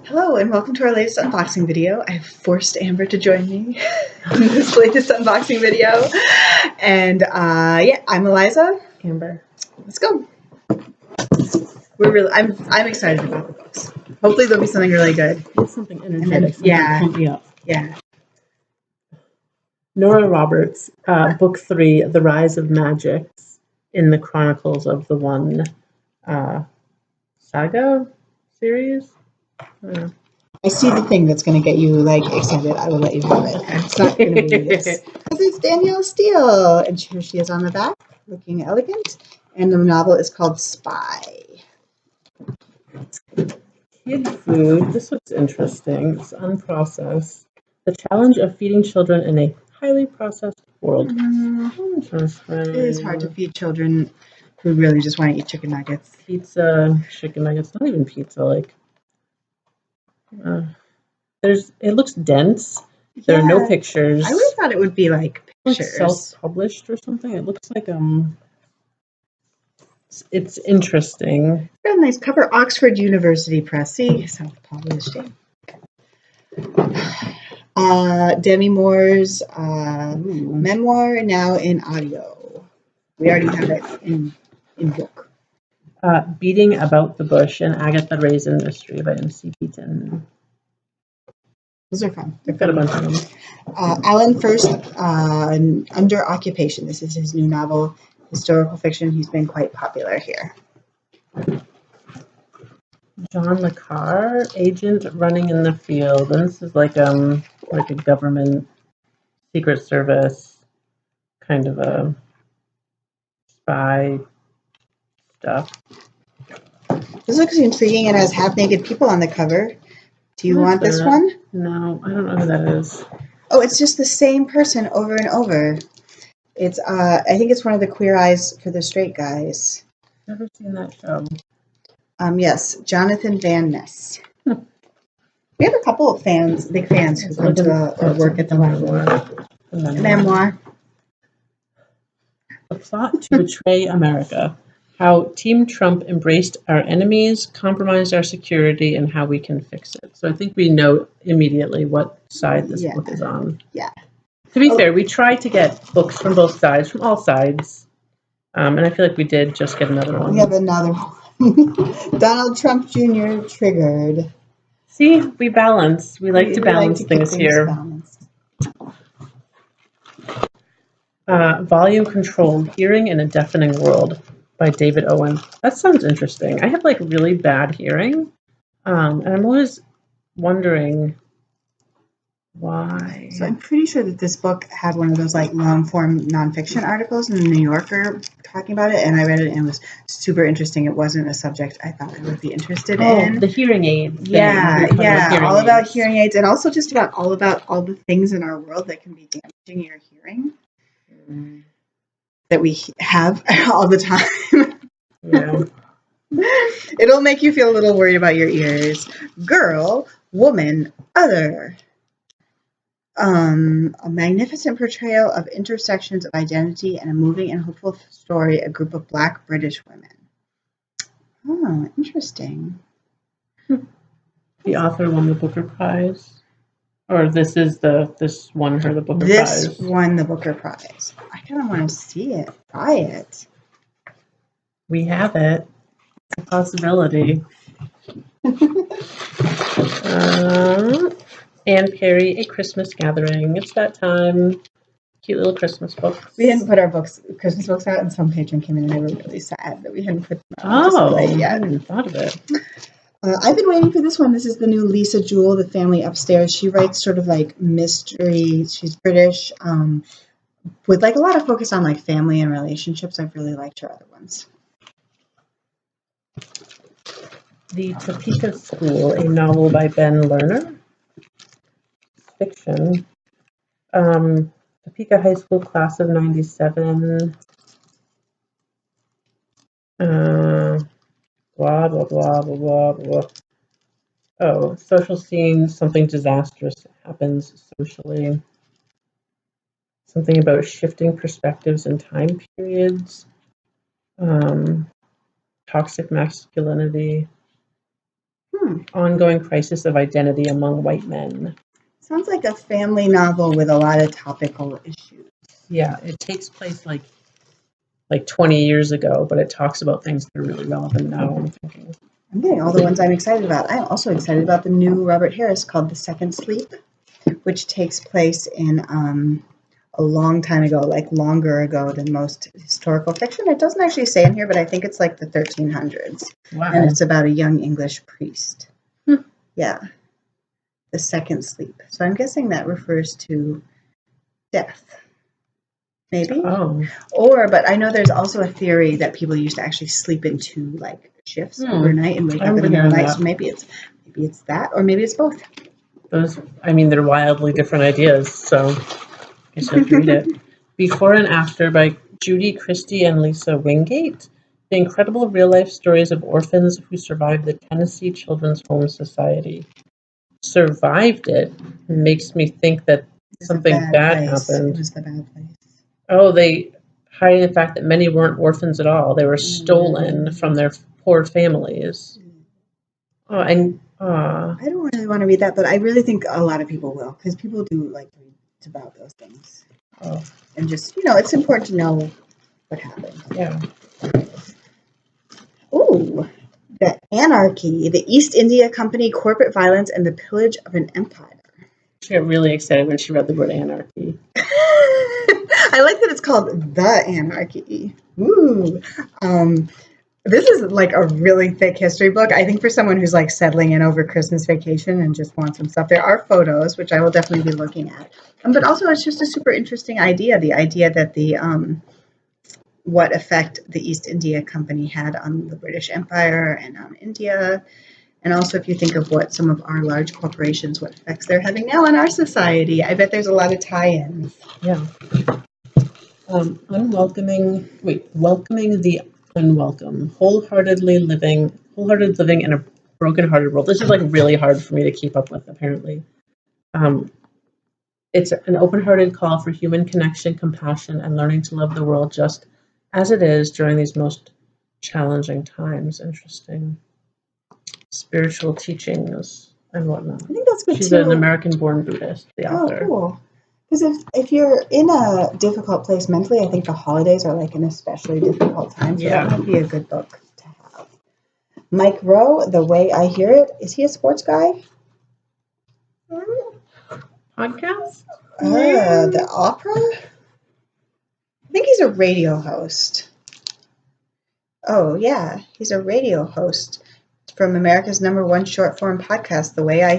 Hello and welcome to our latest unboxing video. I've forced Amber to join me in this latest unboxing video. And yeah, I'm Eliza. Amber. Let's go. I'm excited about the books. Hopefully there'll be something really good. It's something energetic, something pump me up. Yeah. Nora Roberts, Book 3, The Rise of Magicks in the Chronicles of the One Saga series. I see the thing that's going to get you like excited. I will let you have it. It's not going to be this. Because it's Danielle Steel. And here she is on the back, looking elegant. And the novel is called Spy. Kid food. This looks interesting. It's unprocessed. The challenge of feeding children in a highly processed world. Interesting. It is hard to feed children who really just want to eat chicken nuggets. Pizza, chicken nuggets, not even pizza, like it looks dense. There are no pictures. I really thought it would be like pictures. Self-published or something. It looks like it's interesting. Got a nice cover, Oxford University Press. See, self-published. Demi Moore's memoir, now in audio. We already have it in book. Beating About the Bush, an Agatha Raisin mystery by MC Beaton. Those are fun. I've got a bunch of them. Alan Furst, Under Occupation. This is his new novel, historical fiction. He's been quite popular here. John Le Carre, Agent Running in the Field. And this is like a government secret service kind of a spy stuff. This looks intriguing and has half-naked people on the cover. Do you want this one? No, I don't know who that is. Oh, it's just the same person over and over. It's I think it's one of the Queer Eyes for the Straight Guys. Never seen that show. Yes, Jonathan Van Ness. We have a couple of big fans who come to our work at the library. Memoir. A plot to betray America. How Team Trump embraced our enemies, compromised our security, and how we can fix it. So I think we know immediately what side this book is on. Yeah. To be fair, we try to get books from both sides, from all sides. And I feel like we did just get another one. We have another one. Donald Trump Jr. Triggered. See, we balance. We like to balance things here. Volume Control, Hearing in a Deafening World by David Owen. That sounds interesting. I have like really bad hearing. And I'm always wondering why. So I'm pretty sure that this book had one of those like long form nonfiction articles in the New Yorker talking about it, and I read it and it was super interesting. It wasn't a subject I thought I would be interested in. The hearing aid. Yeah, all about hearing aids, and also just about all the things in our world that can be damaging your hearing that we have all the time. Yeah. It'll make you feel a little worried about your ears. Girl, woman, other. A magnificent portrayal of intersections of identity and a moving and hopeful story, a group of Black British women. Oh, interesting. The author won the Booker Prize. Or this won her the Booker Prize. This won the Booker Prize. I kind of want to see it, buy it. We have it. It's a possibility. Anne Perry, A Christmas Gathering. It's that time. Cute little Christmas books. We hadn't put our Christmas books out, and some patron came in and they were really sad that we hadn't put them out. Oh, I hadn't even thought of it. I've been waiting for this one. This is the new Lisa Jewell, The Family Upstairs. She writes sort of like mystery. She's British, with like a lot of focus on like family and relationships. I've really liked her other ones. The Topeka School, a novel by Ben Lerner. Fiction. Topeka High School class of 97. Blah, blah, blah, blah, blah, blah. Oh, social scene, something disastrous happens socially. Something about shifting perspectives and time periods. Toxic masculinity. Ongoing crisis of identity among white men. Sounds like a family novel with a lot of topical issues. Yeah, it takes place like 20 years ago, but it talks about things that are really relevant now, I'm thinking. I'm getting all the ones I'm excited about. I'm also excited about the new Robert Harris called The Second Sleep, which takes place in a long time ago, like longer ago than most historical fiction. It doesn't actually say in here, but I think it's like the 1300s. Wow. And it's about a young English priest. Yeah. The Second Sleep. So I'm guessing that refers to death. Maybe? Oh. But I know there's also a theory that people used to actually sleep into like shifts overnight and wake up in the middle of the night. So maybe it's that, or maybe it's both. They're wildly different ideas, so I guess I have to read it. Before and After by Judy, Christie, and Lisa Wingate. The incredible real-life stories of orphans who survived the Tennessee Children's Home Society. Survived it makes me think that something bad happened. It was the bad place. Oh, they hiding the fact that many weren't orphans at all. They were stolen from their poor families. Oh, and I don't really want to read that, but I really think a lot of people will, because people do like to read about those things. Oh. And just, it's important to know what happened. Yeah. Ooh, the Anarchy, the East India Company, corporate violence, and the pillage of an empire. She got really excited when she read the word anarchy. I like that it's called The Anarchy. Ooh. This is like a really thick history book. I think for someone who's like settling in over Christmas vacation and just wants some stuff. There are photos, which I will definitely be looking at. But also it's just a super interesting idea. The idea that what effect the East India Company had on the British Empire and on India. And also if you think of what some of our large corporations, what effects they're having now on our society, I bet there's a lot of tie-ins. Yeah. Welcoming the unwelcome. Wholehearted living in a broken-hearted world. This is like really hard for me to keep up with, apparently. It's an open-hearted call for human connection, compassion, and learning to love the world just as it is during these most challenging times. Interesting. Spiritual teachings and whatnot. I think that's good. She's an American-born Buddhist, the author. Oh, cool. Because if you're in a difficult place mentally, I think the holidays are like an especially difficult time. So that might be a good book to have. Mike Rowe, The Way I Hear It. Is he a sports guy? Podcast? The opera? I think he's a radio host. Oh, yeah. He's a radio host from America's #1 short form podcast, The Way I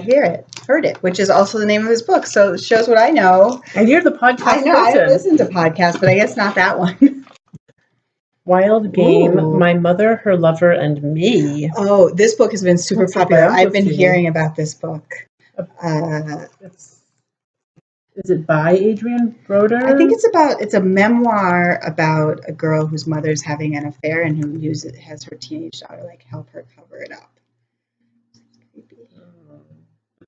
Heard It, which is also the name of his book. So it shows what I know. And you're the podcast I know, person. I listen to podcasts, but I guess not that one. Wild Game, Ooh. My Mother, Her Lover, and Me. Oh, this book has been super popular. I've been hearing about this book. Is it by Adrienne Brodeur? I think it's a memoir about a girl whose mother's having an affair and who has her teenage daughter like help her cover it up.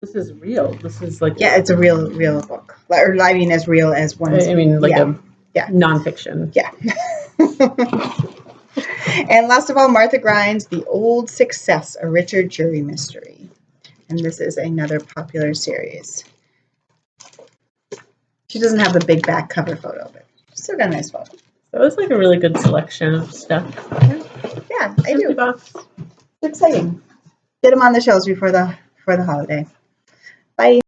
This is real. This is like it's a real book. Or I mean, as real as one. I mean, like a nonfiction. Yeah. And last of all, Martha Grimes, The Old Success, a Richard Jury mystery, and this is another popular series. She doesn't have the big back cover photo, but she's still got a nice photo. That was like a really good selection of stuff. Yeah, I do. It's exciting. Get them on the shelves before the holiday. Bye.